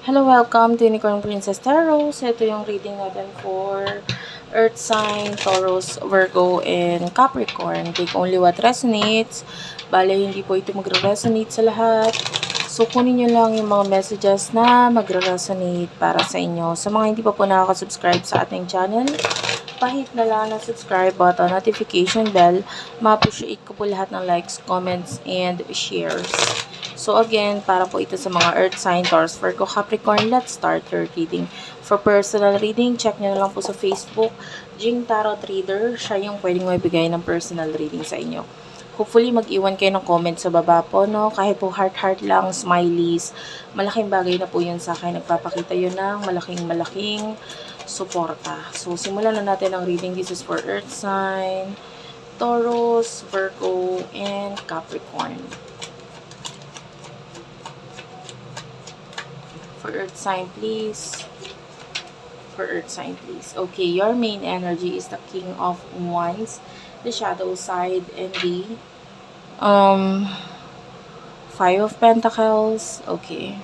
Hello, welcome to Unicorn Princess Tarot. So, ito yung reading natin for Earth sign, Taurus, Virgo, and Capricorn. Take only what resonates. Bale, hindi po ito magre-resonate sa lahat. So, kunin nyo lang yung mga messages na magre-resonate para sa inyo. Sa mga hindi pa po nakaka-subscribe sa ating channel, pahit na lang ng subscribe button, notification bell. Ma-appreciate ko po lahat ng likes, comments, and shares. So again, para po ito sa mga Earth sign, Taurus, Virgo, Capricorn, let's start your reading. For personal reading, check nyo na lang po sa Facebook, Jing Tarot Reader. Siya yung pwedeng magbigay ng personal reading sa inyo. Hopefully, mag-iwan kayo ng comment sa baba po, no? Kahit po heart-heart lang, smileys. Malaking bagay na po yun sa akin. Nagpapakita yun ng malaking suporta. So, simulan na natin ang reading. This is for Earth sign, Taurus, Virgo, and Capricorn. For Earth sign, please. For Earth sign, please. Okay, your main energy is the King of Wands, the shadow side, and the Five of Pentacles. Okay.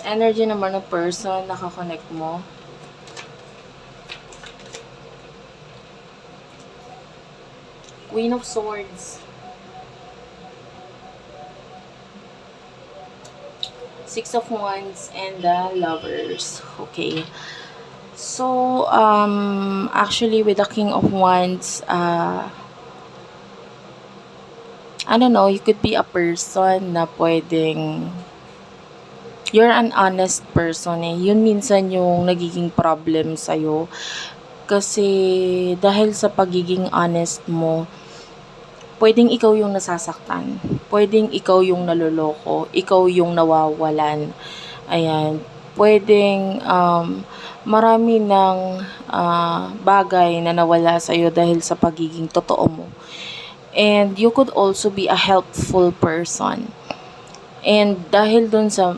Energy naman ng person nakakonect mo. Queen of Swords. Six of Wands and the Lovers. Okay. So, actually with the King of Wands, I don't know, you could be a person na pwedeng you're an honest person eh. Yun minsan yung nagiging problem sa'yo. Kasi dahil sa pagiging honest mo, pwedeng ikaw yung nasasaktan. Pwedeng ikaw yung naloloko. Ikaw yung nawawalan. Ayan. Pwedeng marami ng bagay na nawala sa'yo dahil sa pagiging totoo mo. And you could also be a helpful person. And dahil dun sa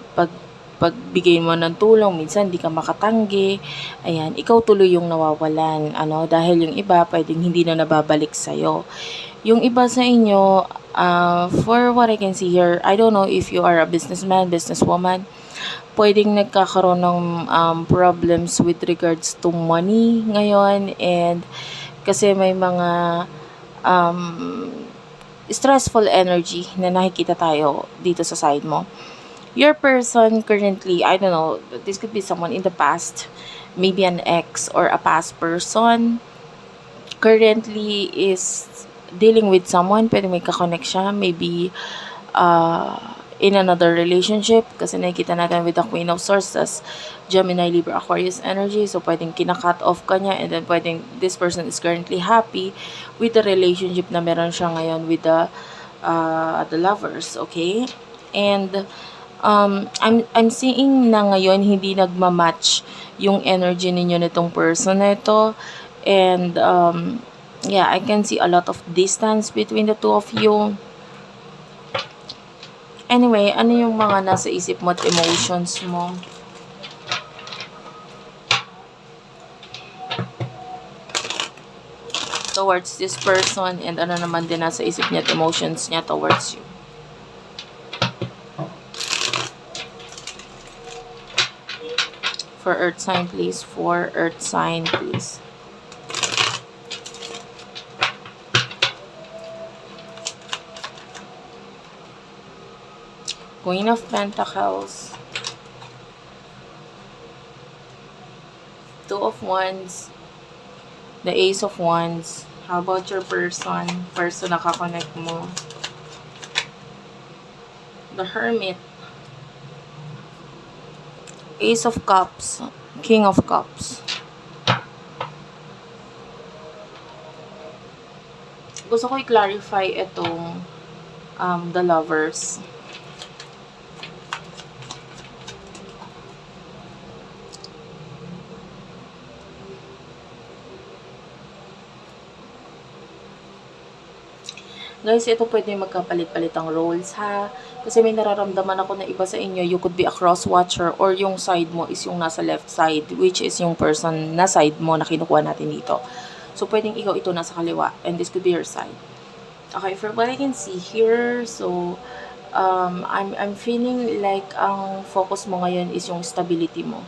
pagbigay mo ng tulong, minsan di ka makatanggi, ayan, ikaw tuloy yung nawawalan, dahil yung iba pwedeng hindi na nababalik sa'yo. Yung iba sa inyo, for what I can see here, I don't know if you are a businessman, businesswoman, pwedeng nagkakaroon ng problems with regards to money ngayon, and kasi may mga stressful energy na nakikita tayo dito sa side mo. Your person currently, I don't know, this could be someone in the past, maybe an ex or a past person, currently is dealing with someone, pwede may kakonect siya, maybe in another relationship, kasi nakikita natin with the Queen of Swords, tas Gemini, Libra, Aquarius energy, so pwedeng kina-cut off ka niya, and then pwedeng this person is currently happy with the relationship na meron siya ngayon with the lovers, okay? And I'm seeing na ngayon hindi nagma-match yung energy ninyo nitong person na ito, and yeah, I can see a lot of distance between the two of you. Anyway, ano yung mga nasa isip mo at emotions mo? Towards this person, and ano naman din nasa isip niya at emotions niya towards you. For Earth sign, please. For Earth sign, please. Queen of Pentacles, Two of Wands, the Ace of Wands. How about your person? Person na kakonect mo. The Hermit, Ace of Cups, King of Cups. Gusto ko i-clarify itong the Lovers. Guys, ito pwede magkapalit-palit ang roles ha. Kasi may nararamdaman ako na iba sa inyo, you could be a cross-watcher, or yung side mo is yung nasa left side, which is yung person na side mo na kinukuha natin dito. So, pwedeng ikaw ito nasa kaliwa, and this could be your side. Okay, for what I can see here, so, I'm feeling like ang focus mo ngayon is yung stability mo.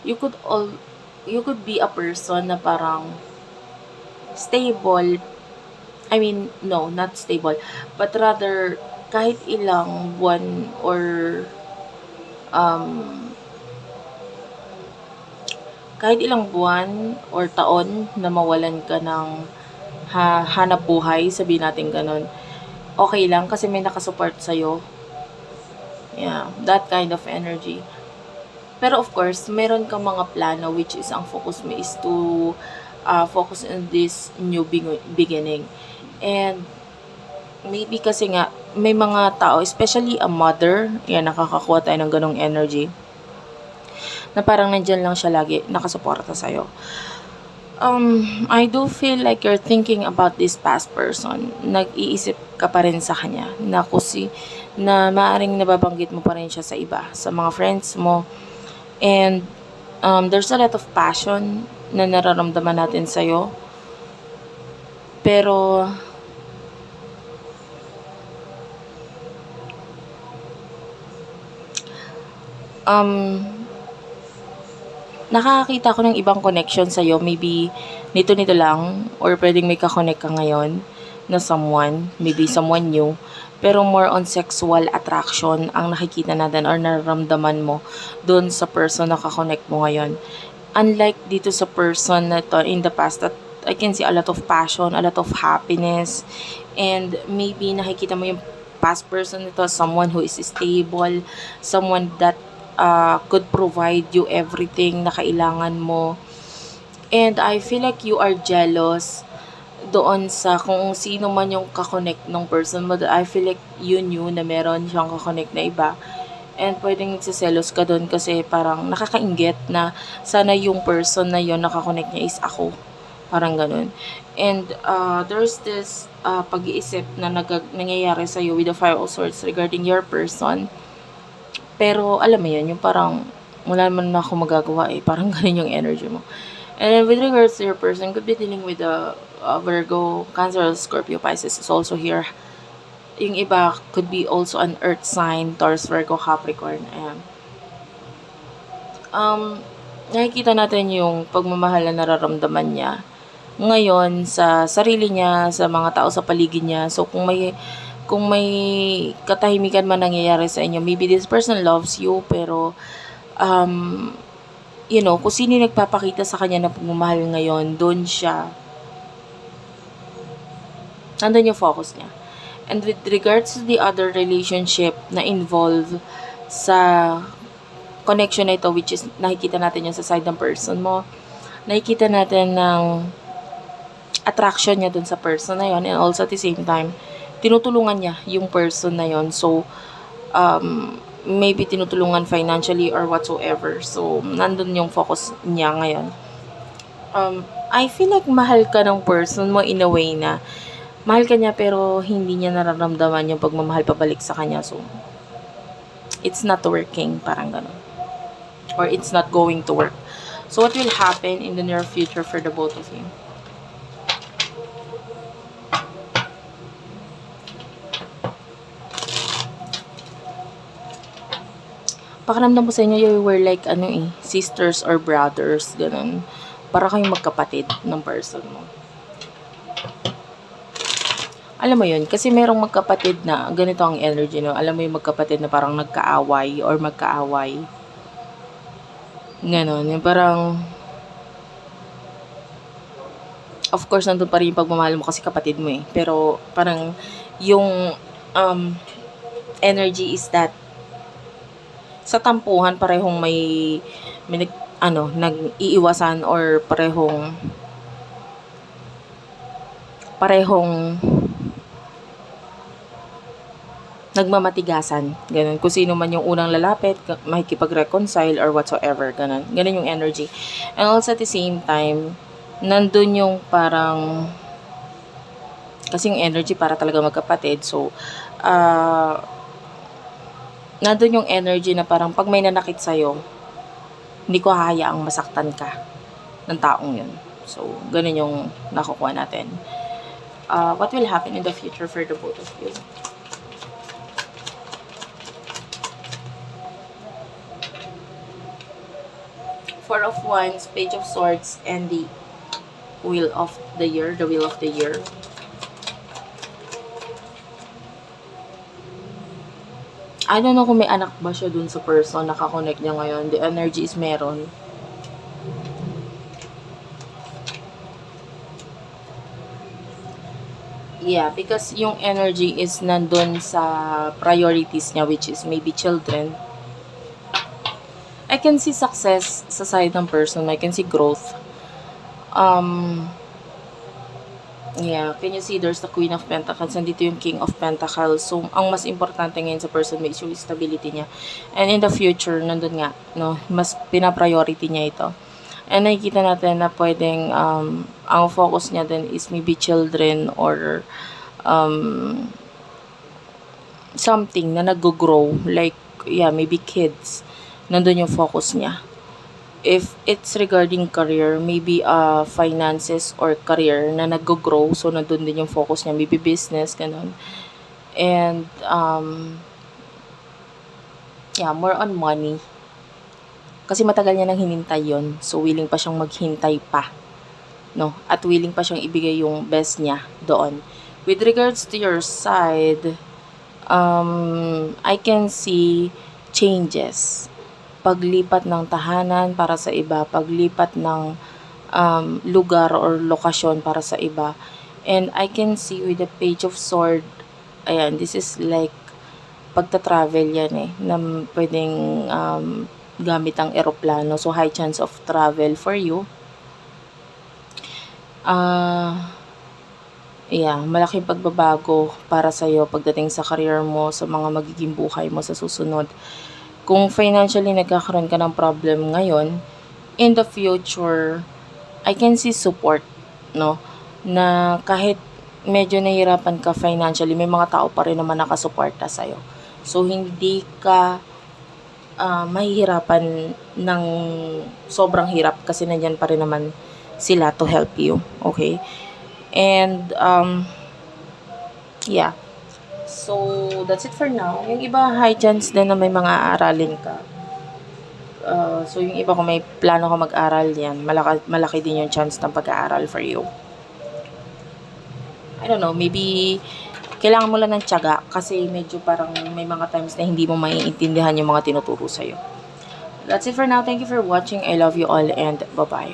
You could all you could be a person na parang stable. I mean, no, not stable, but rather kahit ilang buwan or um, kahit ilang buwan or taon na mawalan ka ng hanap buhay, sabihin natin ganun, okay lang kasi may nakasupport sa'yo. Yeah, that kind of energy. Pero of course, meron kang mga plano which is ang focus mo is to focus on this new beginning. And maybe kasi nga, may mga tao, especially a mother, yan, nakakakuha tayo ng ganong energy, na parang nandyan lang siya lagi, nakasuporta sa'yo. I do feel like you're thinking about this past person. Nag-iisip ka pa rin sa kanya na maaring nababanggit mo pa rin siya sa iba, sa mga friends mo. And there's a lot of passion na nararamdaman natin sa'yo. Pero nakakakita ko ng ibang connection sa'yo. Maybe nito lang, or pwedeng may kakonect ka ngayon na someone, maybe someone new, pero more on sexual attraction ang nakikita natin or nararamdaman mo doon sa person na kakonect mo ngayon. Unlike dito sa person na to in the past, that I can see a lot of passion, a lot of happiness, and maybe nakikita mo yung past person nito, someone who is stable, someone that could provide you everything na kailangan mo. And I feel like you are jealous doon sa kung sino man yung kakonect ng person mo. I feel like you knew na meron siyang kakonect na iba. And pwedeng nagsiselos ka doon kasi parang nakakainggit na sana yung person na yun nakakonect niya is ako. Parang ganun. And there's this pag-iisip na nangyayari sa'yo with the Five of Swords regarding your person. Pero alam mo yun, yung parang wala naman na ako magagawa eh. Parang ganun yung energy mo. And then with regards to your person, could be dealing with a Virgo, Cancer, Scorpio, Pisces is also here. Yung iba could be also an earth sign, Taurus, Virgo, Capricorn. Ayan. Nakikita natin yung pagmamahal na nararamdaman niya ngayon sa sarili niya, sa mga tao sa paligid niya. So kung may katahimikan man nangyayari sa inyo, maybe this person loves you, pero kung sino yung nagpapakita sa kanya na pagmamahal ngayon, nandun yung focus niya. And with regards to the other relationship na involve sa connection na ito, which is nakikita natin yung sa side ng person mo, nakikita natin ng attraction niya dun sa person na yon, and also at the same time, tinutulungan niya yung person na yon. So, maybe tinutulungan financially or whatsoever. So, nandun yung focus niya ngayon. I feel like mahal ka ng person mo in a way na mahal ka niya pero hindi niya nararamdaman yung pagmamahal pabalik sa kanya. So, it's not working, parang ganun. Or it's not going to work. So, what will happen in the near future for the both of you? Pakiramdam ko sa inyo, you were like, sisters or brothers, ganun. Para kayong magkapatid ng person mo. Alam mo yun, kasi merong magkapatid na, ganito ang energy, no? Alam mo yung magkapatid na parang nagkaaway or magkaaway. Ganon, yung parang, of course, nandun pa rin yung pagmamahal mo kasi kapatid mo eh. Pero, parang, yung energy is that, sa tampuhan, parehong may nag-iiwasan or parehong nagmamatigasan. Ganun. Kung sino man yung unang lalapit, makikipag-reconcile or whatsoever. Ganun. Ganun yung energy. And also at the same time, nandun yung parang, kasi yung energy para talaga magkapatid. So, nandun yung energy na parang pag may nanakit sa'yo, hindi ko hahayaang masaktan ka ng taong yun. So, ganun yung nakukuha natin. What will happen in the future for the both of you? Four of Wands, Page of Swords, and the Wheel of the Year. The Wheel of the Year. I don't know kung may anak ba siya dun sa person nakakonect niya ngayon. The energy is meron. Yeah, because yung energy is nandun sa priorities niya, which is maybe children. I can see success sa side ng person. I can see growth. Yeah, can you see there's the Queen of Pentacles, nandito yung King of Pentacles. So, ang mas importante ngayon sa person mo is yung stability niya. And in the future, nandun nga, no, mas pina-priority niya ito. And nakikita natin na pwedeng, ang focus niya din is maybe children or something na nag-grow. Like, yeah, maybe kids. Nandun yung focus niya. If it's regarding career, maybe finances or career na nag-grow, so nandun din yung focus niya, maybe business, ganun. And, yeah, more on money. Kasi matagal niya nang hinintay yon, so willing pa siyang maghintay pa, no? At willing pa siyang ibigay yung best niya doon. With regards to your side, I can see changes. Paglipat ng tahanan para sa iba, paglipat ng lugar or lokasyon para sa iba. And I can see with the Page of Sword, ayan, this is like pagta-travel yan na pwedeng gamit ang eroplano. So, high chance of travel for you. Yeah, malaking pagbabago para sa'yo pagdating sa career mo, sa mga magiging buhay mo sa susunod. Kung financially nagkakaroon ka ng problem ngayon, in the future, I can see support, no? Na kahit medyo nahihirapan ka financially, may mga tao pa rin naman nakasuporta sa'yo. So, hindi ka mahihirapan ng sobrang hirap kasi nandyan pa rin naman sila to help you. Okay? And, yeah. So, that's it for now. Yung iba, high chance din na may mga aaralin ka. So, yung iba kung may plano ka mag-aral yan, malaki din yung chance ng pag-aaral for you. I don't know, maybe kailangan mo lang ng tiyaga kasi medyo parang may mga times na hindi mo maiintindihan yung mga tinuturo sa'yo. That's it for now. Thank you for watching. I love you all and bye-bye.